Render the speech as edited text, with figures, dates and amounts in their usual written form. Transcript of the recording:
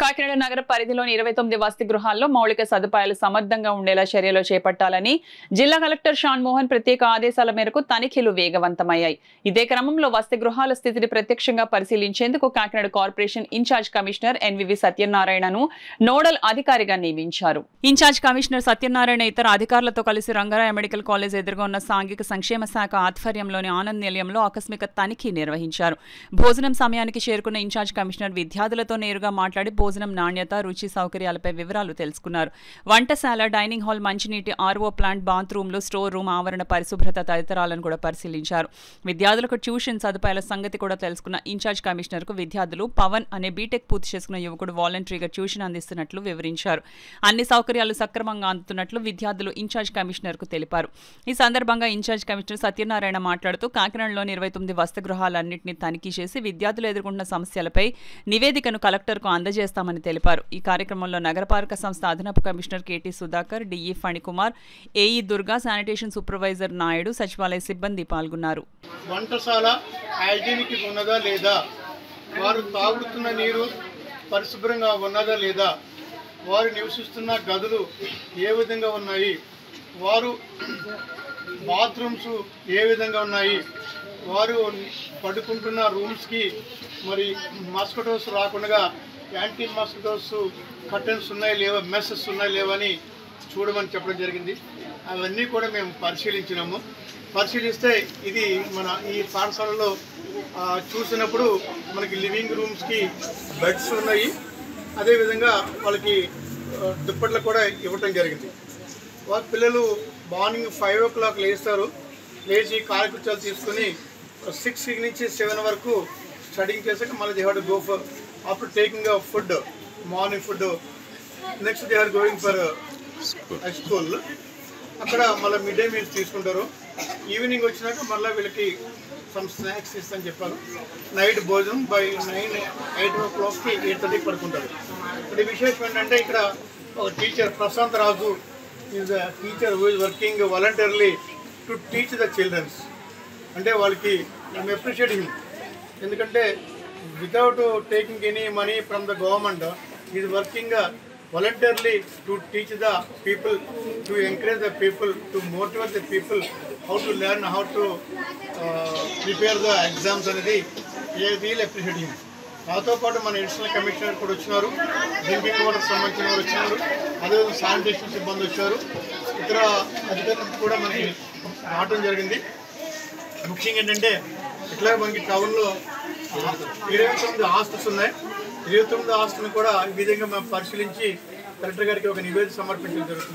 కాకినాడ నగర పరిధిలోని 29 వసతి గృహాల్లో మౌలిక సదుపాయాలు సమర్థంగా ఉండేలా చర్యలు చేపట్టాలని జిల్లా కలెక్టర్ షాన్ మోహన్ ప్రత్యేక ఆదేశాల మేరకు తనిఖీలు వేగవంతమయ్యాయి. ఇదే క్రమంలో వసతి గృహాల స్థితిని ప్రత్యక్షంగా పరిశీలించేందుకు Kakinada corporation in charge commissioner NVV సత్యనారాయణను నోడల్ అధికారిగా నియమించారు. ఇన్ఛార్జ్ కమిషనర్ సత్యనారాయణ ఇతర అధికారులతో కలిసి రంగారాయ మెడికల్ కాలేజ్ ఎదురుగా ఉన్న సాంఘిక సంక్షేమ శాఖ ఆధ్వర్యంలోని ఆనంద్ నిలయంలో ఆకస్మిక తనిఖీ నిర్వహించారు. భోజనం సమయానికి చేరుకున్న ఇన్ఛార్జ్ కమిషనర్ విద్యార్థులతో నేరుగా మాట్లాడి భోజనం నాణ్యత, రుచి, సౌకర్యాలపై వివరాలు తెలుసుకున్నారు. వంటశాల, డైనింగ్ హాల్, మంచినీటి ఆర్ఓ ప్లాంట్, బాత్రూంలు, స్టోర్ రూమ్, ఆవరణ పరిశుభ్రత తదితరాలను కూడా పరిశీలించారు. విద్యార్థులకు ట్యూషన్ సదుపాయాల సంగతి కూడా తెలుసుకున్న ఇన్ఛార్జ్ కమిషనర్ కు విద్యార్థులు పవన్ అనే బీటెక్ పూర్తి చేసుకున్న యువకుడు వాలంటరీగా ట్యూషన్ అందిస్తున్నట్లు వివరించారు. అన్ని సౌకర్యాలు సక్రమంగా అందుతున్నట్లు విద్యార్థులు ఇన్ఛార్జ్ కమిషనర్ కు తెలిపారు. ఈ సందర్భంగా ఇన్ఛార్జ్ కమిషనర్ సత్యనారాయణ మాట్లాడుతూ కాకినాడలోని 29 వసతి గృహాలన్నింటినీ తనిఖీ చేసి విద్యార్థులు ఎదుర్కొంటున్న సమస్యలపై నివేదికను కలెక్టర్కు అందజేస్తామని తెలిపారు. ఈ కార్యక్రమంలో నగరపాలక సంస్థ అదనపు commissioner KT Sudhakar, DE Phanikumar, AE Durga, sanitation supervisor Naidu, సచివాలయ సిబ్బంది పాల్గొన్నారు. వంటశాల హైజీనిక్ ఉన్నదా లేదా, వారు తాగుతున్న నీరు పరిశుభ్రంగా ఉన్నదా లేదా, వారు నివసిస్తున్న గదులు ఏ విధంగా ఉన్నాయి, వారు బాత్రూమ్స్ ఏ విధంగా ఉన్నాయి, వారు పడుకుంటున్న రూమ్స్కి మరి మస్కిటోస్ రాకుండా యాంటీ మస్కిటోస్ కర్టన్స్ ఉన్నాయి లేవా, మెస్సెస్ ఉన్నాయి లేవని చూడమని చెప్పడం జరిగింది. అవన్నీ కూడా మేము పరిశీలించినాము. పరిశీలిస్తే ఇది మన ఈ పాఠశాలలో చూసినప్పుడు మనకి లివింగ్ రూమ్స్కి బెడ్స్ ఉన్నాయి, అదేవిధంగా వాళ్ళకి దుప్పట్లు కూడా ఇవ్వటం జరిగింది. వాళ్ళ పిల్లలు మార్నింగ్ 5 o'clock లేస్తారు, లేచి కాలకృత్యాలు తీసుకుని 6 నుంచి 7 వరకు స్టడీయింగ్ చేశాక మళ్ళీ they have to go for after taking food, morning food, next they are going for school. అక్కడ మళ్ళీ మిడ్ డే మీల్స్ తీసుకుంటారు. ఈవినింగ్ వచ్చినాక మళ్ళీ వీళ్ళకి సమ్ స్నాక్స్ ఇస్తామని చెప్పారు. నైట్ భోజనం బై 8 o'clockకి 8:30 పడుకుంటారు. ఇప్పుడు విశేషం ఏంటంటే ఇక్కడ ఒక teacher Prashant Raju is a teacher who is working voluntarily to teach the childrens. అంటే వాళ్ళకి మేము అప్రిషియేట్ హిమ్, ఎందుకంటే without taking any money from the government, he is working voluntarily to teach the people, to encourage the people, to motivate the people how to learn, how to prepare the exams అనేది really appreciate him. నాతో పాటు మన additional commissioner కూడా వచ్చినారు, drinking water సంబంధించిన వారు వచ్చినారు, అదేవిధంగా శానిటేషన్ సిబ్బంది వచ్చారు, ఇతర అధికారులు కూడా మనకి రావడం జరిగింది. ముఖ్యంగా ఏంటంటే ఇట్లా మనకి టౌన్లో 29 హాస్టల్స్ ఉన్నాయి. 29 హాస్టల్ని కూడా ఈ విధంగా మేము పరిశీలించి కలెక్టర్ గారికి ఒక నివేదిక సమర్పించడం జరుగుతుంది.